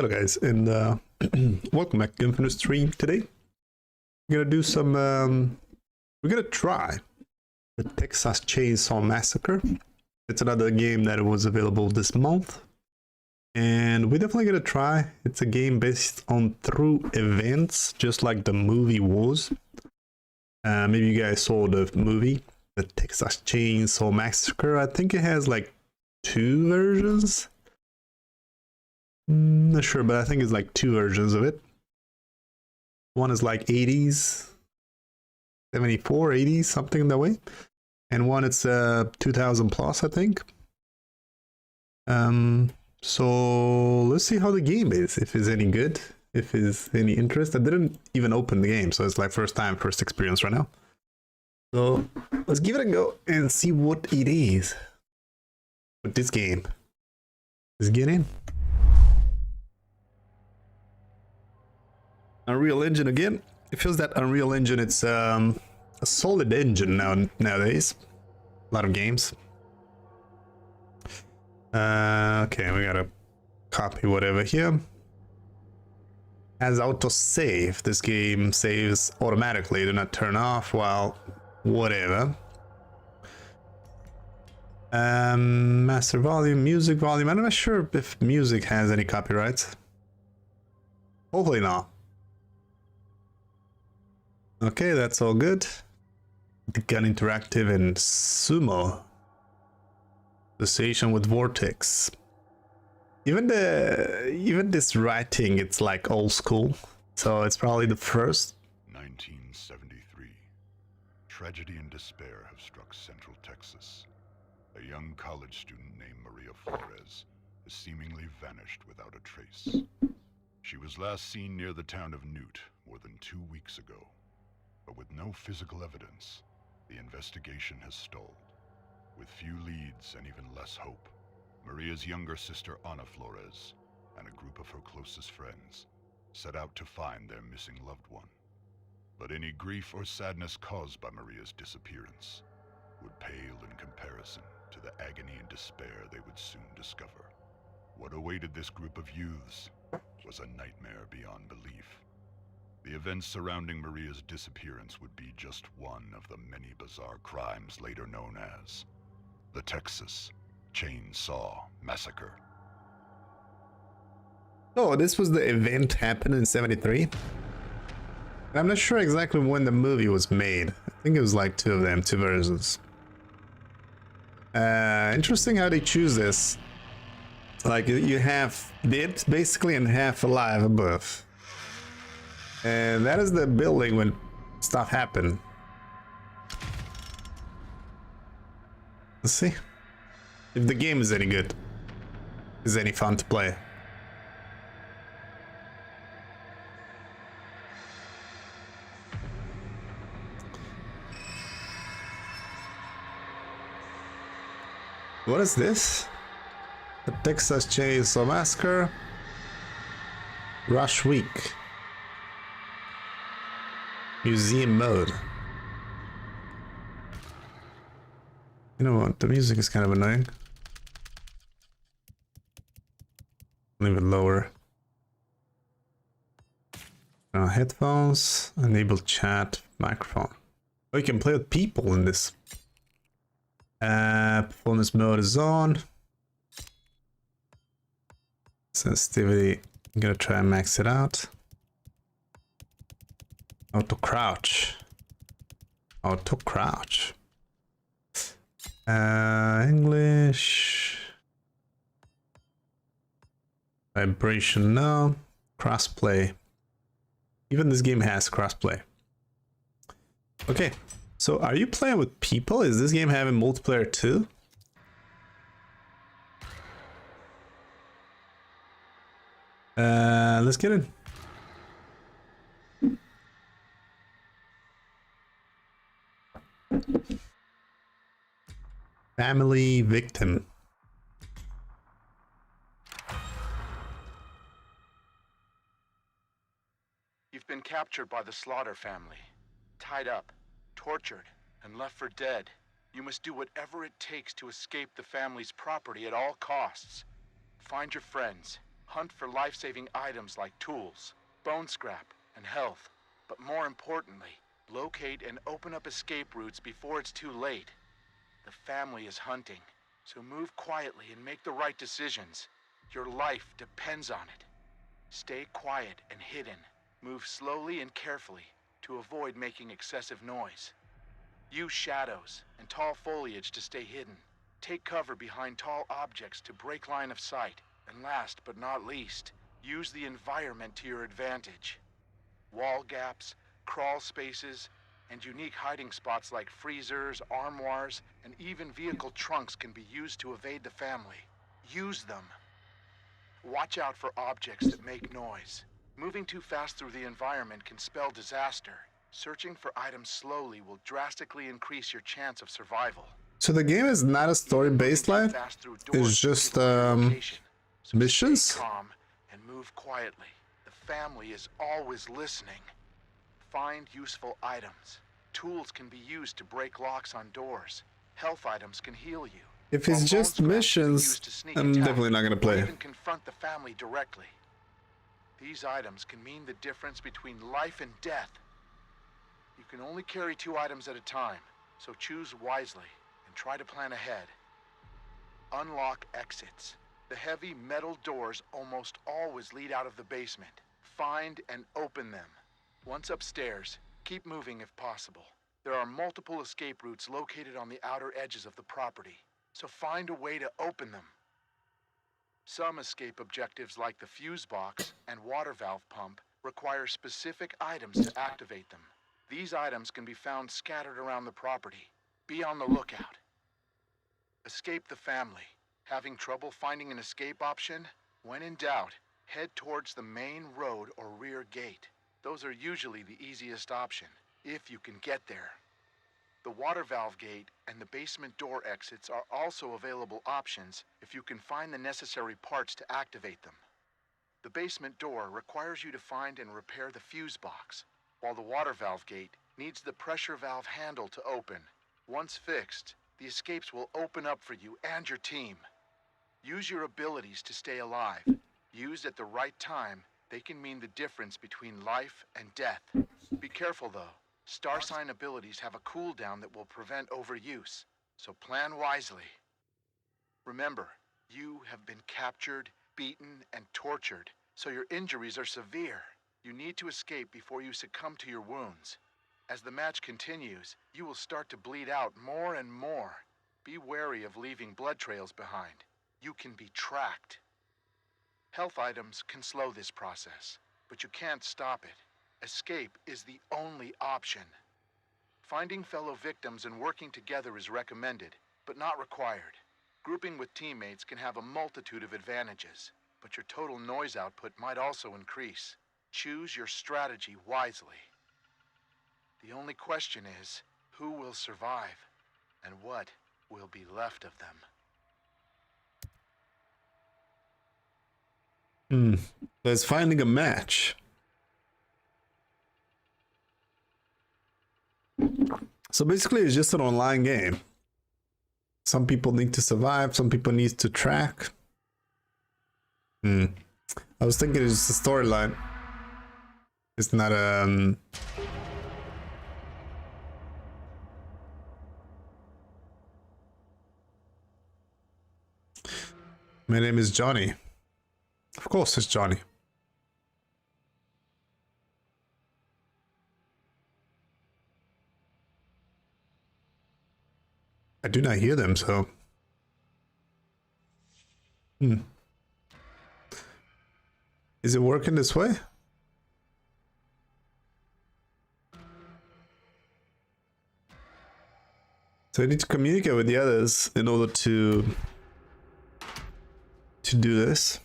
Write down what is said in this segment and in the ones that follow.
Hello guys, and welcome back to Infinite Stream. Today we're gonna do some we're gonna try the Texas Chainsaw Massacre. It's another game that was available this month, and we're definitely gonna try. It's a game based on true events, just like the movie was. Maybe you guys saw the movie, the Texas Chainsaw Massacre. I think it has like 2 versions. Not sure, but I think it's like 2 versions of it. One is like 80s, 74, 80s, something that way. And one it's 2000 plus, I think. So let's see how the game is, if it's any good, if it's any interest. I didn't even open the game, so it's like first experience right now. So let's give it a go and see what it is with this game. Let's get in. Unreal Engine again. It feels that Unreal Engine, it's a solid engine nowadays. A lot of games. Okay, we gotta copy whatever here. As autosave, this game saves automatically. Do not turn off while whatever. Master volume, music volume. I'm not sure if music has any copyrights. Hopefully not. Okay, that's all good. The gun interactive and sumo. The station with vortex. Even this writing, it's like old school. So it's probably the first. 1973. Tragedy and despair have struck Central Texas. A young college student named Maria Flores has seemingly vanished without a trace. She was last seen near the town of Newt more than 2 weeks ago. But with no physical evidence, the investigation has stalled. With few leads and even less hope, Maria's younger sister Ana Flores and a group of her closest friends set out to find their missing loved one. But any grief or sadness caused by Maria's disappearance would pale in comparison to the agony and despair they would soon discover. What awaited this group of youths was a nightmare beyond belief. The events surrounding Maria's disappearance would be just one of the many bizarre crimes later known as the Texas Chainsaw Massacre. Oh, this was the event happened in 73. I'm not sure exactly when the movie was made. I think it was like 2 of them, 2 versions. Interesting how they choose this. Like you have dead basically and half alive above. And that is the building when stuff happened. Let's see if the game is any good. Is any fun to play? What is this? The Texas Chainsaw Massacre Rush Week. Museum mode. You know what? The music is kind of annoying. Leave it lower. Headphones. Enable chat. Microphone. Oh, you can play with people in this. Performance mode is on. Sensitivity. I'm gonna try and max it out. Auto crouch. Auto crouch. English. Vibration no. Crossplay. Even this game has crossplay. Okay. So are you playing with people? Is this game having multiplayer too? Let's get in. Family victim. You've been captured by the Slaughter family, tied up, tortured, and left for dead. You must do whatever it takes to escape the family's property at all costs. Find your friends, Hunt for life-saving items like tools, bone scrap, and health. But more importantly, locate and open up escape routes before it's too late. The family is hunting, so move quietly and make the right decisions. Your life depends on it. Stay quiet and hidden. Move slowly and carefully to avoid making excessive noise. Use shadows and tall foliage to stay hidden. Take cover behind tall objects to break line of sight. And last but not least, use the environment to your advantage. Wall gaps, crawl spaces, and unique hiding spots like freezers, armoires, and even vehicle trunks can be used to evade the family. Use them. Watch out for objects that make noise. Moving too fast through the environment can spell disaster. Searching for items slowly will drastically increase your chance of survival. So the game is not a story baseline. It's just missions. Stay calm and move quietly. The family is always listening. Find useful items. Tools can be used to break locks on doors. Health items can heal you. If it's just missions, I'm definitely not gonna play. Even confront the family directly. These items can mean the difference between life and death. You can only carry 2 items at a time, so choose wisely and try to plan ahead. Unlock exits. The heavy metal doors almost always lead out of the basement. Find and open them. Once upstairs, keep moving if possible. There are multiple escape routes located on the outer edges of the property, so find a way to open them. Some escape objectives like the fuse box and water valve pump require specific items to activate them. These items can be found scattered around the property. Be on the lookout. Escape the family. Having trouble finding an escape option? When in doubt, head towards the main road or rear gate. Those are usually the easiest option, if you can get there. The water valve gate and the basement door exits are also available options if you can find the necessary parts to activate them. The basement door requires you to find and repair the fuse box, while the water valve gate needs the pressure valve handle to open. Once fixed, the escapes will open up for you and your team. Use your abilities to stay alive. Used at the right time, they can mean the difference between life and death. Be careful though. Star sign abilities have a cooldown that will prevent overuse, so plan wisely. Remember, you have been captured, beaten, and tortured, so your injuries are severe. You need to escape before you succumb to your wounds. As the match continues, you will start to bleed out more and more. Be wary of leaving blood trails behind. You can be tracked. Health items can slow this process, but you can't stop it. Escape is the only option. Finding fellow victims and working together is recommended, but not required. Grouping with teammates can have a multitude of advantages, but your total noise output might also increase. Choose your strategy wisely. The only question is, who will survive, and what will be left of them? There's finding a match. So basically it's just an online game. Some people need to survive, some people need to track. I was thinking it's just a storyline. It's not My name is Johnny. Of course it's Johnny. I do not hear them, so. Is it working this way? So I need to communicate with the others in order to do this.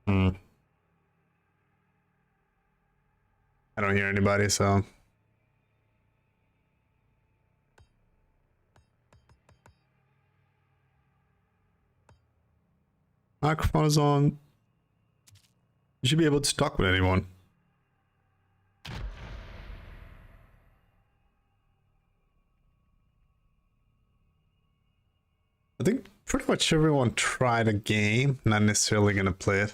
I don't hear anybody, so. Microphone is on. You should be able to talk with anyone. I think pretty much everyone tried a game, not necessarily gonna play it.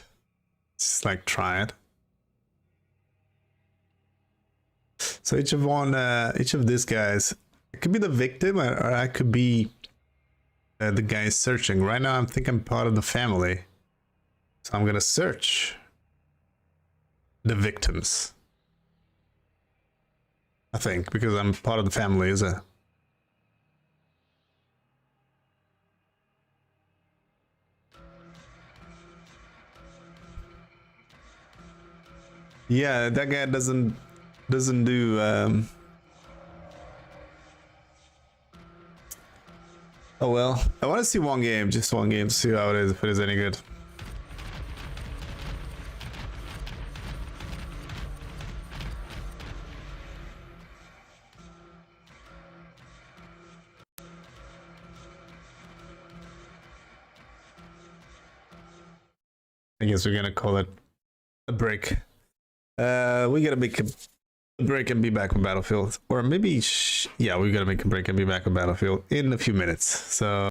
Just like try it. So each of these guys, it could be the victim, or I could be the guy searching. Right now, I'm thinking I'm part of the family, so I'm gonna search the victims. I think because I'm part of the family, is it? Yeah, that guy doesn't do oh well. I want to see one game, just one game, to see how it is, if it is any good. I guess we're gonna call it a break. We gotta make a break and be back on Battlefield, or maybe yeah, we gotta make a break and be back on Battlefield in a few minutes. So